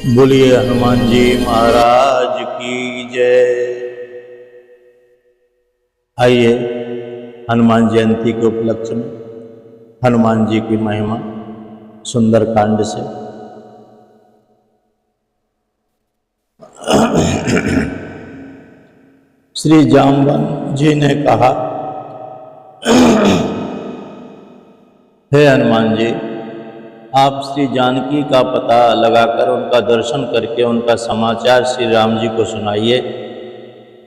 बोलिए हनुमान जी महाराज की जय। आइए हनुमान जयंती के उपलक्ष्य में हनुमान जी की महिमा सुंदर कांड से श्री जाम्बवन जी ने कहा, हे हनुमान जी, आप श्री जानकी का पता लगाकर उनका दर्शन करके उनका समाचार श्री राम जी को सुनाइए।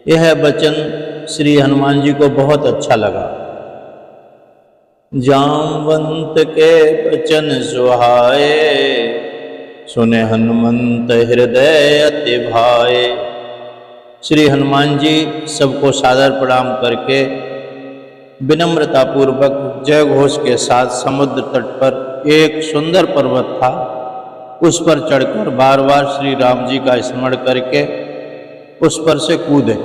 यह वचन श्री हनुमान जी को बहुत अच्छा लगा। जाम्बवंत के वचन सुहाए, सुने हनुमंत हृदय अति भाए। श्री हनुमान जी सबको सादर प्रणाम करके विनम्रता पूर्वक जय घोष के साथ समुद्र तट पर एक सुंदर पर्वत था, उस पर चढ़कर बार बार श्री राम जी का स्मरण करके उस पर से कूदे।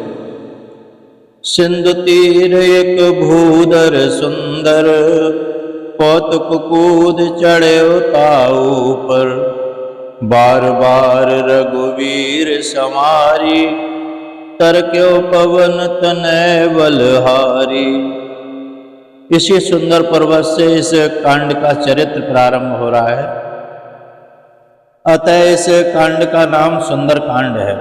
सिंधु तीर एक भूधर सुंदर, कौतुक कूद चढ़े ताऊ पर। बार बार रघुवीर समारी, तरक्यो पवन तनय बलहारी। इसी सुंदर पर्वत से इस कांड का चरित्र प्रारंभ हो रहा है। अतः इस कांड का नाम सुंदर कांड है।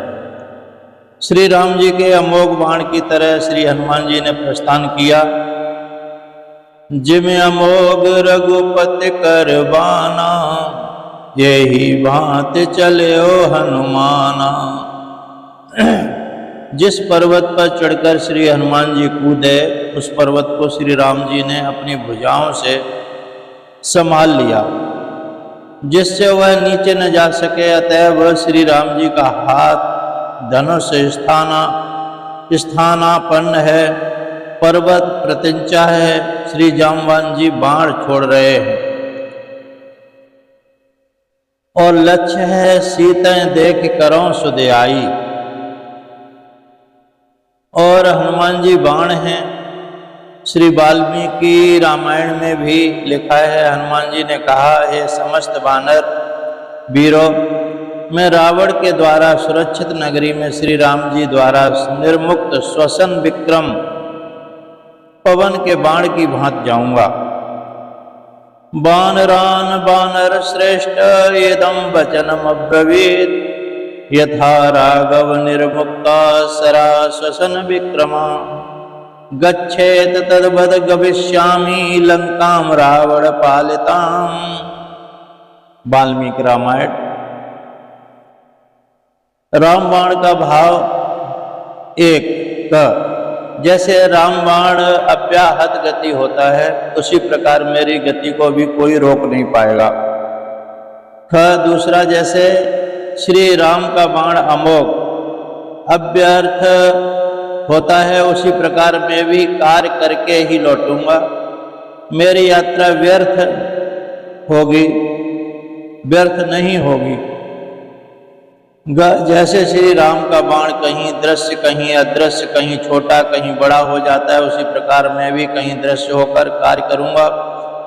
श्री राम जी के अमोघ बाण की तरह श्री हनुमान जी ने प्रस्थान किया। जिम अमोघ रघुपति कर बाना, यही भांत चले ओ हनुमाना। जिस पर्वत पर चढ़कर श्री हनुमान जी कूदे, उस पर्वत को श्री राम जी ने अपनी भुजाओं से संभाल लिया, जिससे वह नीचे न जा सके। अतः वह श्री राम जी का हाथ धनुष स्थानापन्न है, पर्वत प्रत्यंचा है। श्री जाम्बवन जी बाण छोड़ रहे हैं और लक्ष्य है सीतें देख करो सुधियाई। और हनुमान जी बाण हैं। श्री वाल्मीकि रामायण में भी लिखा है, हनुमान जी ने कहा, हे समस्त वानर वीरों, मैं रावण के द्वारा सुरक्षित नगरी में श्री राम जी द्वारा निर्मुक्त श्वसन विक्रम पवन के बाण की भांति जाऊंगा। बानरान बानर श्रेष्ठ इदं वचनम अब्रवीत, यथा राघव निर्मुक्ता सरा श्वसन विक्रमा। गच्छेत तद्वद गविष्यामि लंकाम रावण पालिताम। वाल्मीकि रामायण। रामबाण का भाव एक क, जैसे रामबाण अव्याहत गति होता है, उसी प्रकार मेरी गति को भी कोई रोक नहीं पाएगा। ख दूसरा, जैसे श्री राम का बाण अमोघ अव्यर्थ होता है, उसी प्रकार मैं भी कार्य करके ही लौटूंगा। मेरी यात्रा व्यर्थ होगी, व्यर्थ नहीं होगी। जैसे श्री राम का बाण कहीं दृश्य कहीं अदृश्य, कहीं छोटा कहीं बड़ा हो जाता है, उसी प्रकार मैं भी कहीं दृश्य होकर कार्य करूंगा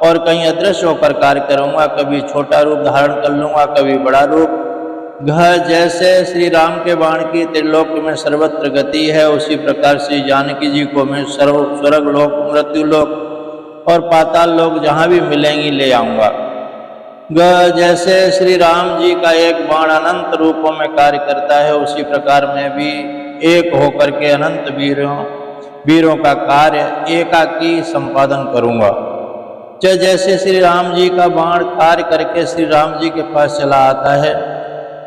और कहीं अदृश्य होकर कार्य करूंगा। कभी छोटा रूप धारण कर लूंगा, कभी बड़ा रूप। जैसे श्री राम के बाण की त्रिलोक में सर्वत्र गति है, उसी प्रकार श्री जानकी जी को मैं स्वर्ग लोक, मृत्यु लोक और पाताल लोक जहाँ भी मिलेंगी ले आऊँगा। जैसे श्री राम जी का एक बाण अनंत रूपों में कार्य करता है, उसी प्रकार मैं भी एक होकर के अनंत वीरों का कार्य एकाकी संपादन करूँगा। जैसे श्री राम जी का बाण कार्य करके श्री राम जी के पास चला आता है,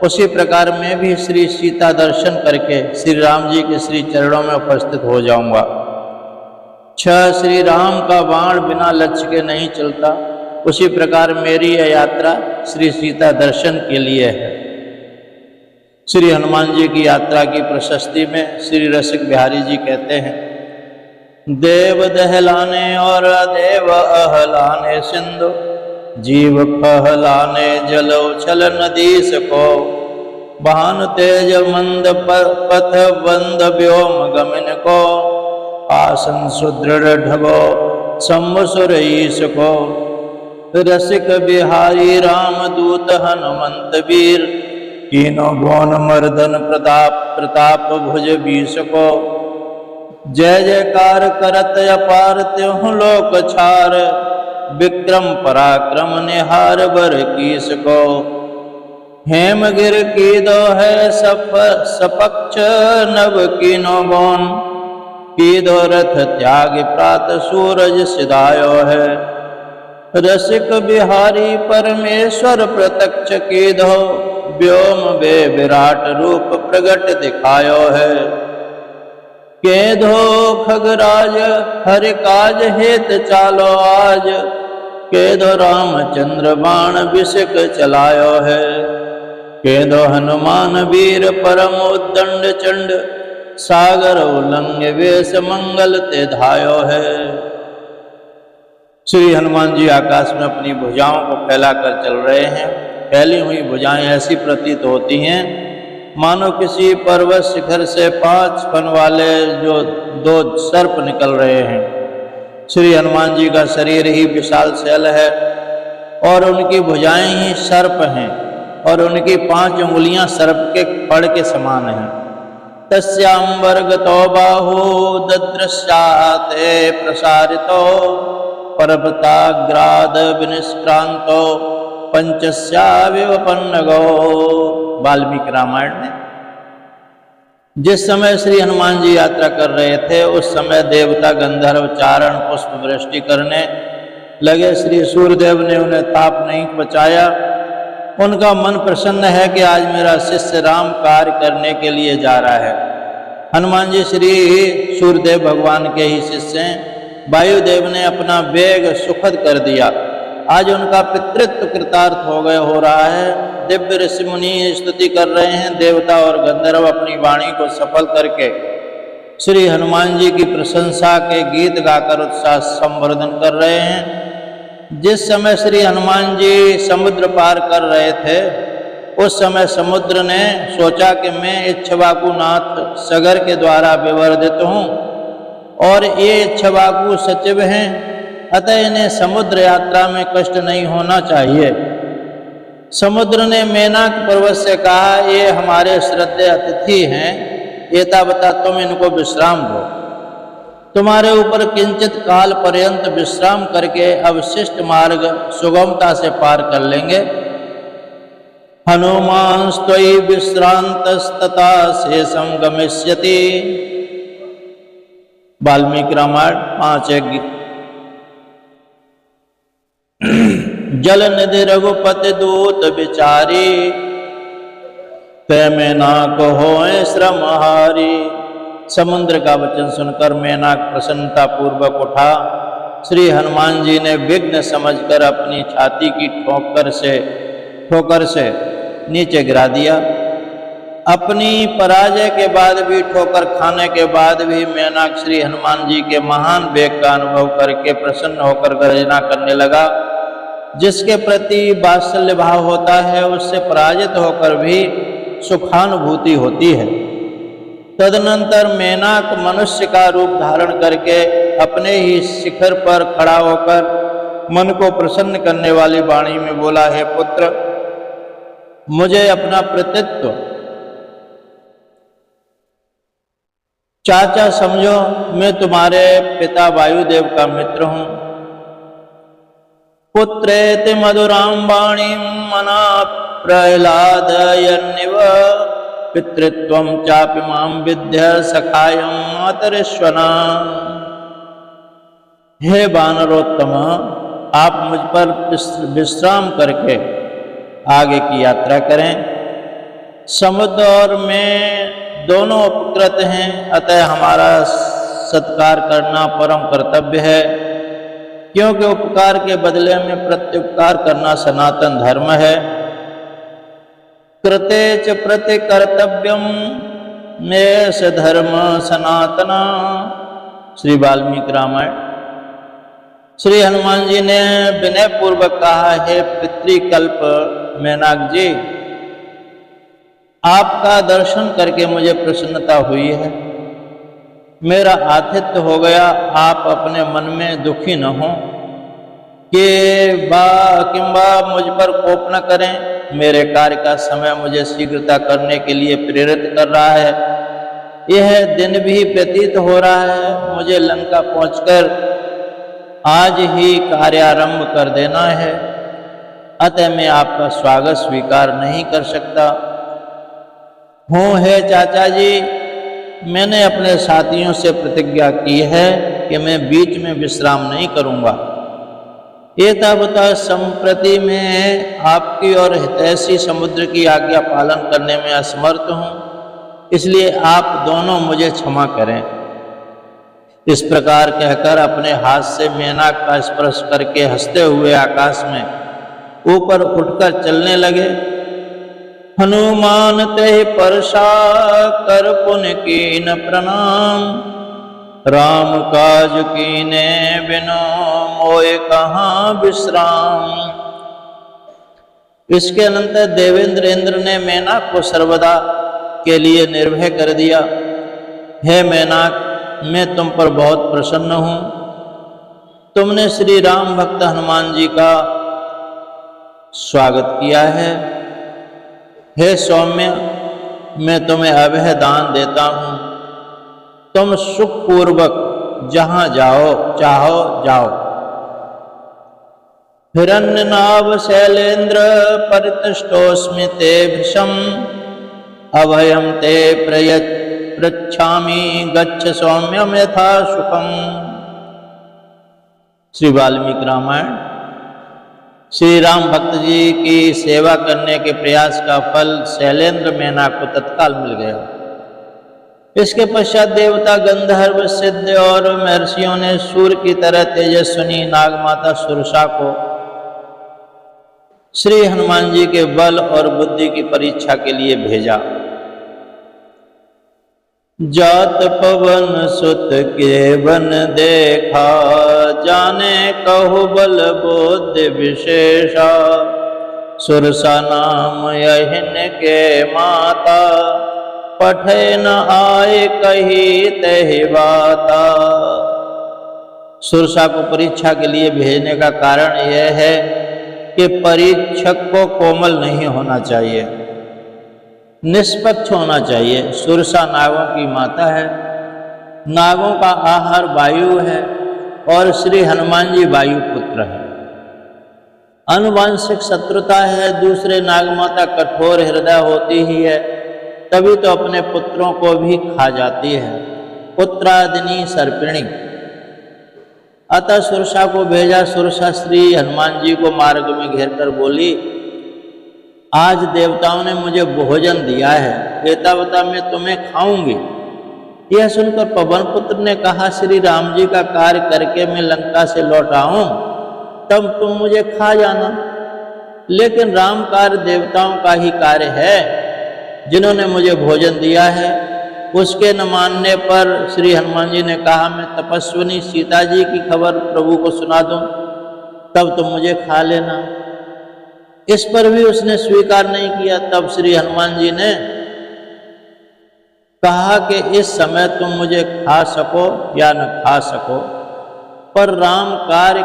उसी प्रकार मैं भी श्री सीता दर्शन करके श्री राम जी के श्री चरणों में उपस्थित हो जाऊंगा। श्री राम का बाण बिना लक्ष्य के नहीं चलता, उसी प्रकार मेरी यह यात्रा श्री सीता दर्शन के लिए है। श्री हनुमान जी की यात्रा की प्रशस्ति में श्री रसिक बिहारी जी कहते हैं, देव दहलाने और देव अहलाने सिंधु, जीव कहलाने जल उछल नदी सको। बहान तेज मंद पथ बंद व्योम गमन को, आसन सुदृढ़ ढगो सम्मुसुर ईश को। रसिक बिहारी राम दूत हनुमंत वीर, कीनो भुवन मर्दन प्रताप भुज 20 को। जय जयकार करत अपार त्यों लोक छार, विक्रम पराक्रम निहार बर कीस को। हेमगिर की दो है सपक्ष नव कीनो गोन, की दो रथ त्याग प्रात सूरज सिधायो है। रसिक बिहारी परमेश्वर प्रत्यक्ष की दो, व्योम वे विराट रूप प्रगट दिखायो है। के दो खगराज हरि काज हेत चालो आज, के दो रामचंद्र बाण विषिक चलायो है। के दो हनुमान वीर परम उद्दंड चंड, सागर उल्लंघ वेश मंगल ते धायो है। श्री हनुमान जी आकाश में अपनी भुजाओं को फैलाकर चल रहे हैं। फैली हुई भुजाएं ऐसी प्रतीत होती हैं मानो किसी पर्वत शिखर से 5 फन वाले जो 2 सर्प निकल रहे हैं। श्री हनुमान जी का शरीर ही विशाल शैल है और उनकी भुजाएं ही सर्प हैं और उनकी 5 उंगलियां सर्प के फड़ के समान हैं। तस्यांबर्गतो बाहु ददृश्याते प्रसारितो, पर्वताग्राद विनिष्क्रांतो पंचस्याविवपन्नगो। वाल्मीकि रामायण में जिस समय श्री हनुमान जी यात्रा कर रहे थे उस समय देवता गंधर्व चारण पुष्प वृष्टि करने लगे। श्री सूर्यदेव ने उन्हें ताप नहीं बचाया। उनका मन प्रसन्न है कि आज मेरा शिष्य राम कार्य करने के लिए जा रहा है। हनुमान जी श्री सूर्यदेव भगवान के ही शिष्य हैं। वायुदेव ने अपना वेग सुखद कर दिया। आज उनका पितृत्व कृतार्थ हो रहा है। दिव्य ऋषि मुनि स्तुति कर रहे हैं। देवता और गंधर्व अपनी वाणी को सफल करके श्री हनुमान जी की प्रशंसा के गीत गाकर उत्साह संवर्धन कर रहे हैं। जिस समय श्री हनुमान जी समुद्र पार कर रहे थे उस समय समुद्र ने सोचा कि मैं इक्ष्वाकुनाथ सगर के द्वारा विवर्धित हूँ और ये इक्ष्वाकु सचिव हैं, अतः इन्हें समुद्र यात्रा में कष्ट नहीं होना चाहिए। समुद्र ने मेनाक पर्वत से कहा, ये हमारे श्रद्धेय अतिथि हैं, एतावता तुम इनको विश्राम दो। तुम्हारे ऊपर किंचित काल पर्यंत विश्राम करके अवशिष्ट मार्ग सुगमता से पार कर लेंगे। हनुमान स्वयं विश्रांतस्तता शेषम गमिष्यति। वाल्मीकि रामायण 5:1। जल निधि रघुपति दूत विचारी, ते मेनाक होए श्रमहारी। समुद्र का वचन सुनकर मेनाक प्रसन्नता पूर्वक उठा। श्री हनुमान जी ने विघ्न समझकर अपनी छाती की ठोकर से नीचे गिरा दिया। अपनी पराजय के बाद भी, ठोकर खाने के बाद भी मेनाक श्री हनुमान जी के महान वेग का अनुभव करके प्रसन्न होकर गर्जना करने लगा। जिसके प्रति वात्सल्य भाव होता है उससे पराजित होकर भी सुखानुभूति होती है। तदनंतर मेनाक मनुष्य का रूप धारण करके अपने ही शिखर पर खड़ा होकर मन को प्रसन्न करने वाली वाणी में बोला, हे पुत्र, मुझे अपना पितृत्व चाचा समझो। मैं तुम्हारे पिता वायुदेव का मित्र हूँ। पुत्रेति मधुरां वाणीं मना प्रह्लादयन्निव, पितृत्वं चापि मां विद्य सखायं मातरिश्वना। हे वानरोत्तम, आप मुझ पर विश्राम करके आगे की यात्रा करें। समुद्र और मैं दोनों उपकृत हैं, अतः हमारा सत्कार करना परम कर्तव्य है, क्योंकि उपकार के बदले में प्रत्युपकार करना सनातन धर्म है। कृते च प्रति कर्तव्यम मेष धर्म सनातना। श्री वाल्मीकि रामायण। श्री हनुमान जी ने विनय पूर्वक कहा, हे पितृकल्प मेनाक जी, आपका दर्शन करके मुझे प्रसन्नता हुई है। मेरा आतिथ्य हो गया। आप अपने मन में दुखी न हों कि किंबा मुझ पर कोप न करें। मेरे कार्य का समय मुझे शीघ्रता करने के लिए प्रेरित कर रहा है। यह दिन भी व्यतीत हो रहा है, मुझे लंका पहुंचकर आज ही कार्यारंभ कर देना है, अतः मैं आपका स्वागत स्वीकार नहीं कर सकता हूँ। हे चाचा जी, मैंने अपने साथियों से प्रतिज्ञा की है कि मैं बीच में विश्राम नहीं करूँगा। एतावता संप्रति में आपकी और हितैषी समुद्र की आज्ञा पालन करने में असमर्थ हूँ, इसलिए आप दोनों मुझे क्षमा करें। इस प्रकार कहकर अपने हाथ से मेनाक का स्पर्श करके हंसते हुए आकाश में ऊपर उठकर चलने लगे। हनुमान ते परसा कर पुन कीन प्रणाम, राम काज कीने बिनो मोय कहाँ विश्राम। इसके अनंतर देवेंद्र इंद्र ने मेनाक को सर्वदा के लिए निर्भय कर दिया। हे मेनाक, मैं तुम पर बहुत प्रसन्न हूँ। तुमने श्री राम भक्त हनुमान जी का स्वागत किया है। हे सौम्य, मैं तुम्हें अभय दान देता हूँ। तुम सुखपूर्वक जहाँ जाओ चाहो जाओ। हिरण्यनाभ शैलेंद्र परितुष्टोऽस्मि ते भृशं, अभयं ते पृच्छामि गच्छ सौम्यम यथा सुखम। श्री वाल्मीकि रामायण। श्री राम भक्त जी की सेवा करने के प्रयास का फल शैलेंद्र मेनाक को तत्काल मिल गया। इसके पश्चात देवता गंधर्व सिद्ध और महर्षियों ने सूर्य की तरह तेजस्विनी नागमाता सुरसा को श्री हनुमान जी के बल और बुद्धि की परीक्षा के लिए भेजा। जात पवन सुत के वन देखा, जाने कहु बल बुद्धि विशेषा। सुरसा नाम यहिन के माता, पठे न आए कही तहि बाता। सुरसा को परीक्षा के लिए भेजने का कारण यह है कि परीक्षक को कोमल नहीं होना चाहिए, निष्पक्ष होना चाहिए। सुरसा नागों की माता है, नागों का आहार वायु है और श्री हनुमान जी वायु पुत्र है। आनुवांशिक शत्रुता है, दूसरे नागमाता कठोर हृदय होती ही है, तभी तो अपने पुत्रों को भी खा जाती है। पुत्रादिनी सर्पिणी। अतः सुरसा को भेजा। सुरसा श्री हनुमान जी को मार्ग में घेर कर बोली, आज देवताओं ने मुझे भोजन दिया है, एतावता मैं तुम्हें खाऊंगी। यह सुनकर पवन पुत्र ने कहा, श्री राम जी का कार्य करके मैं लंका से लौट आऊं, तब तुम मुझे खा जाना। लेकिन राम कार्य देवताओं का ही कार्य है, जिन्होंने मुझे भोजन दिया है। उसके न मानने पर श्री हनुमान जी ने कहा, मैं तपस्विनी सीता जी की खबर प्रभु को सुना दूं, तब तुम मुझे खा लेना। इस पर भी उसने स्वीकार नहीं किया। तब श्री हनुमान जी ने कहा कि इस समय तुम मुझे खा सको या न खा सको, पर राम कार्य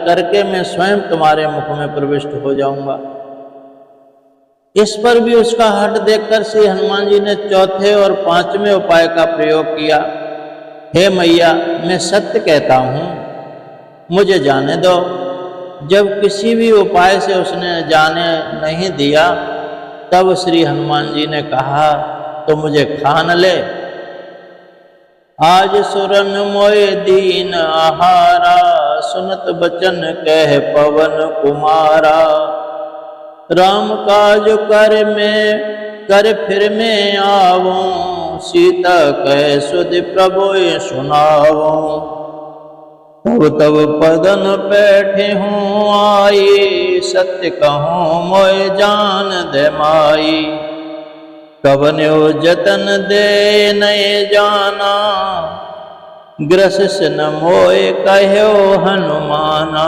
करके मैं स्वयं तुम्हारे मुख में प्रविष्ट हो जाऊंगा। इस पर भी उसका हट देखकर श्री हनुमान जी ने चौथे और पांचवें उपाय का प्रयोग किया। हे मैया, मैं सत्य कहता हूँ, मुझे जाने दो। जब किसी भी उपाय से उसने जाने नहीं दिया, तब श्री हनुमान जी ने कहा, तो मुझे खा न ले। आज सुरन मोय दीन आहारा, सुनत बचन कह पवन कुमारा। राम काज कर फिर में आवूं, सीता कह सुध प्रभु सुनाऊं। तब पदन बैठे हूँ आई, सत्य कहूँ मोय जान दे माई। कवन्यो जतन दे नये जाना, ग्रसिस न मोय कहो हनुमाना।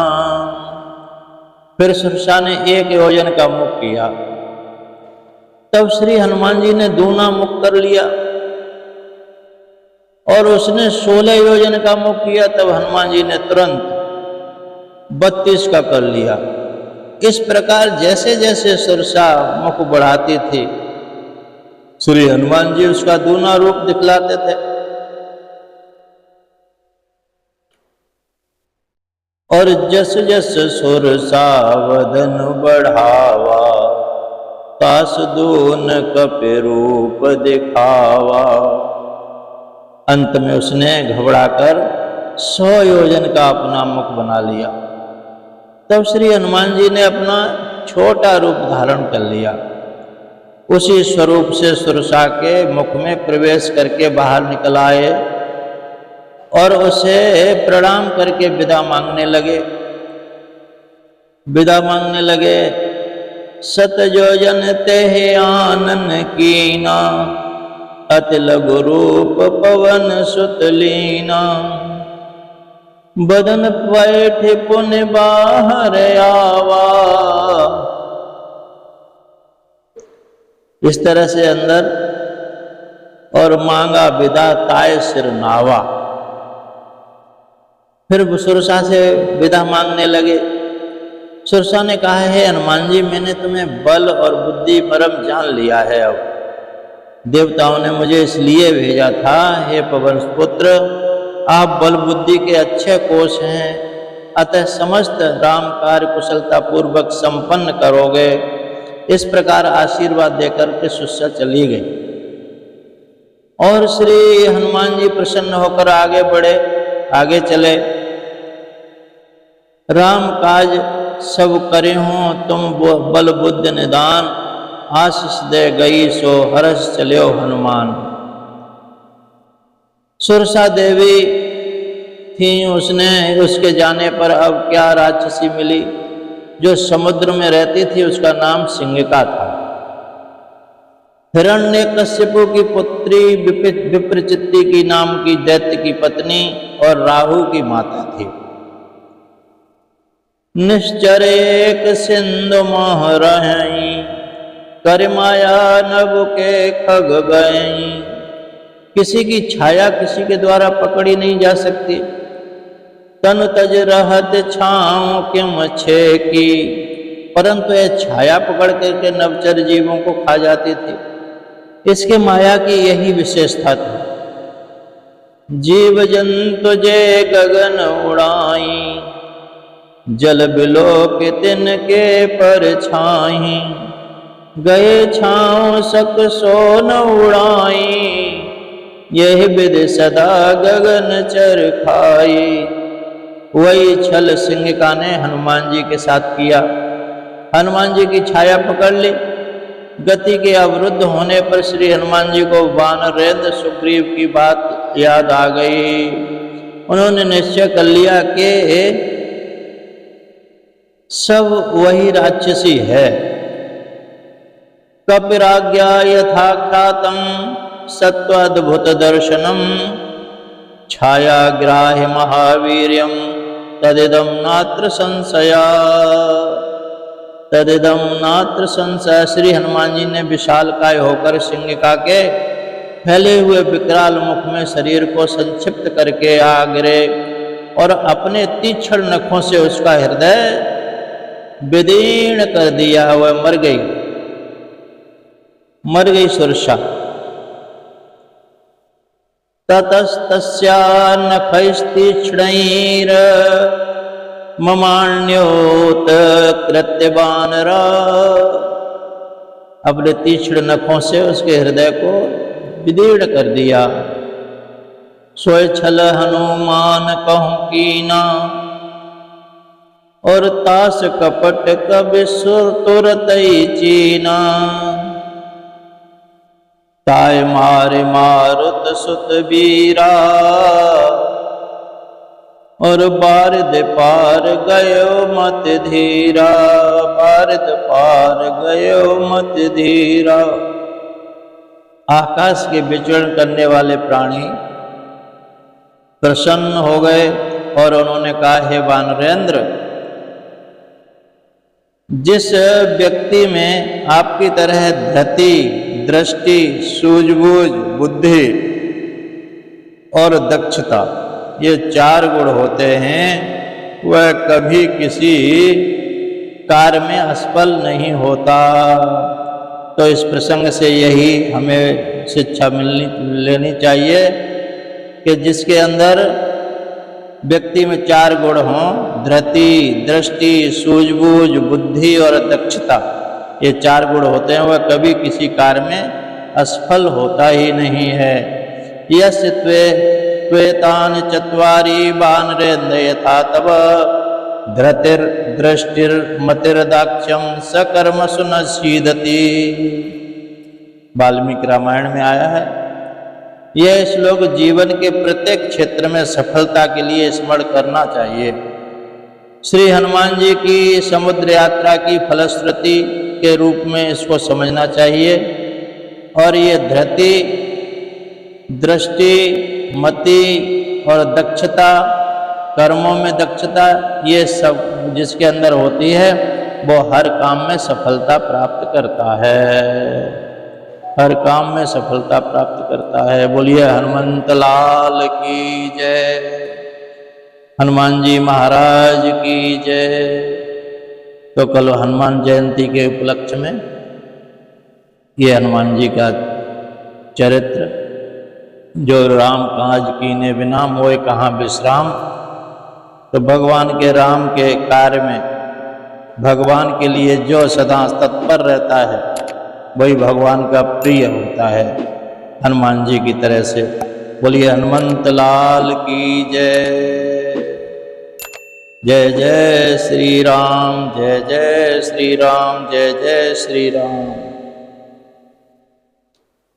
फिर सुरसा ने 1 योजन का मुख किया। तब श्री हनुमान जी ने दूना मुख कर लिया और उसने 16 योजन का मुख किया। तब हनुमान जी ने तुरंत 32 का कर लिया। इस प्रकार जैसे जैसे सुरसा मुख बढ़ाती थी, श्री हनुमान जी उसका दूना रूप दिखलाते थे। और जस जस सुरसा वदन बढ़ावा, तास दून कपि रूप दिखावा। अंत में उसने घबराकर 100 योजन का अपना मुख बना लिया। तब श्री हनुमान जी ने अपना छोटा रूप धारण कर लिया। उसी स्वरूप से सुरसा के मुख में प्रवेश करके बाहर निकल आए और उसे प्रणाम करके विदा मांगने लगे। विदा मांगने लगे। सत योजन तेह आनन कीना, अति लघु रूप पवन सुत लीना। बदन पैठ पुन बाहर आवा। इस तरह से अंदर और मांगा विदा ताय सिर नावा। फिर सुरसा से विदा मांगने लगे। सुरसा ने कहा, है हनुमान जी, मैंने तुम्हें बल और बुद्धि मरम जान लिया है। अब देवताओं ने मुझे इसलिए भेजा था, हे पवन पुत्र, आप बल बुद्धि के अच्छे कोश हैं, अतः समस्त राम कार्य कुशलता पूर्वक संपन्न करोगे। इस प्रकार आशीर्वाद देकर के सुरसा चली गई। और श्री हनुमान जी प्रसन्न होकर आगे बढ़े, आगे चले। राम काज सब करे हों तुम बल बुद्धि निदान, आशीष दे गई सो हर्ष चलियो हनुमान। सुरसा देवी थी, उसने उसके जाने पर अब क्या राक्षसी मिली। जो समुद्र में रहती थी उसका नाम सिंहिका था। हिरण्यकश्यपु की पुत्री विप्रचित्ति की नाम की दैत्य की पत्नी और राहु की माता थी। निश्चर एक सिंधु मोह रही, कर माया नभ के खग गई। किसी की छाया किसी के द्वारा पकड़ी नहीं जा सकती। तन तज रहत छाँव किम छे की, परंतु यह छाया पकड़ करके नवचर जीवों को खा जाती थी। इसके माया की यही विशेषता थी। जीव जंतु जे गगन उड़ाई, जल बिलोक तिनके पर छाई। गए छाँव सक सो न उड़ाई, यही विधि सदा गगन चर खाई। वही छल सिंहिका ने हनुमान जी के साथ किया। हनुमान जी की छाया पकड़ ली। गति के अवरुद्ध होने पर श्री हनुमान जी को वानरेंद्र सुग्रीव की बात याद आ गई। उन्होंने निश्चय कर लिया कि सब वही राक्षसी है। कपिराज्ञा यथा ख्यातम सत्वाद्भुत दर्शनम, छाया ग्राह्य महावीर्यम तदिदम नात्र संशया। तदिदम नात्र संशय। श्री हनुमान जी ने विशालकाय होकर सिंहिका के फैले हुए विकराल मुख में शरीर को संक्षिप्त करके आ गिरे और अपने तीक्ष्ण नखों से उसका हृदय विदीर्ण कर दिया। वह मर गई सुरसा। ततस्तस्या नखैस्तीक्ष्णैर ममान्योत कृत्य वानरा। अपने तीक्ष्ण नखों से उसके हृदय को विदीर्ण कर दिया। सोय छल हनुमान कहूं कीना, और तास कपट कबि सुर तुरत चीना। ताय मारे मारुत सुत बीरा, और बारिद पार गयो मत धीरा। बारिद पार गयो मत धीरा। आकाश के विचरण करने वाले प्राणी प्रसन्न हो गए और उन्होंने कहा, हे वानरेंद्र, जिस व्यक्ति में आपकी तरह धृति, दृष्टि, सूझबूझ, बुद्धि और दक्षता, ये 4 गुण होते हैं, वह कभी किसी कार्य में असफल नहीं होता। तो इस प्रसंग से यही हमें शिक्षा लेनी चाहिए कि जिसके अंदर व्यक्ति में 4 गुण हों, धृति, दृष्टि, सूझबूझ, बुद्धि और दक्षता, ये 4 गुण होते हैं, वह कभी किसी कार्य में असफल होता ही नहीं है। यस्य त्वेतानि चत्वारि वानरेन्द्र यथा तव धृतिर दृष्टिर मतिर्दाक्ष्यम सकर्मसु न सीदति। वाल्मीकि रामायण में आया है। यह श्लोक जीवन के प्रत्येक क्षेत्र में सफलता के लिए स्मरण करना चाहिए। श्री हनुमान जी की समुद्र यात्रा की फलश्रुति के रूप में इसको समझना चाहिए। और ये धृति, दृष्टि, मति और दक्षता, कर्मों में दक्षता, ये सब जिसके अंदर होती है वो हर काम में सफलता प्राप्त करता है, हर काम में सफलता प्राप्त करता है। बोलिए हनुमंत लाल की जय, हनुमान जी महाराज की जय। तो कल हनुमान जयंती के उपलक्ष्य में ये हनुमान जी का चरित्र, जो राम काज कीने बिना मोय कहाँ विश्राम, तो भगवान के राम के कार्य में भगवान के लिए जो सदा तत्पर रहता है वही भगवान का प्रिय होता है, हनुमान जी की तरह से। बोलिए हनुमंत लाल की जय। जय जय श्री राम, जय जय श्री राम, जय जय श्री राम।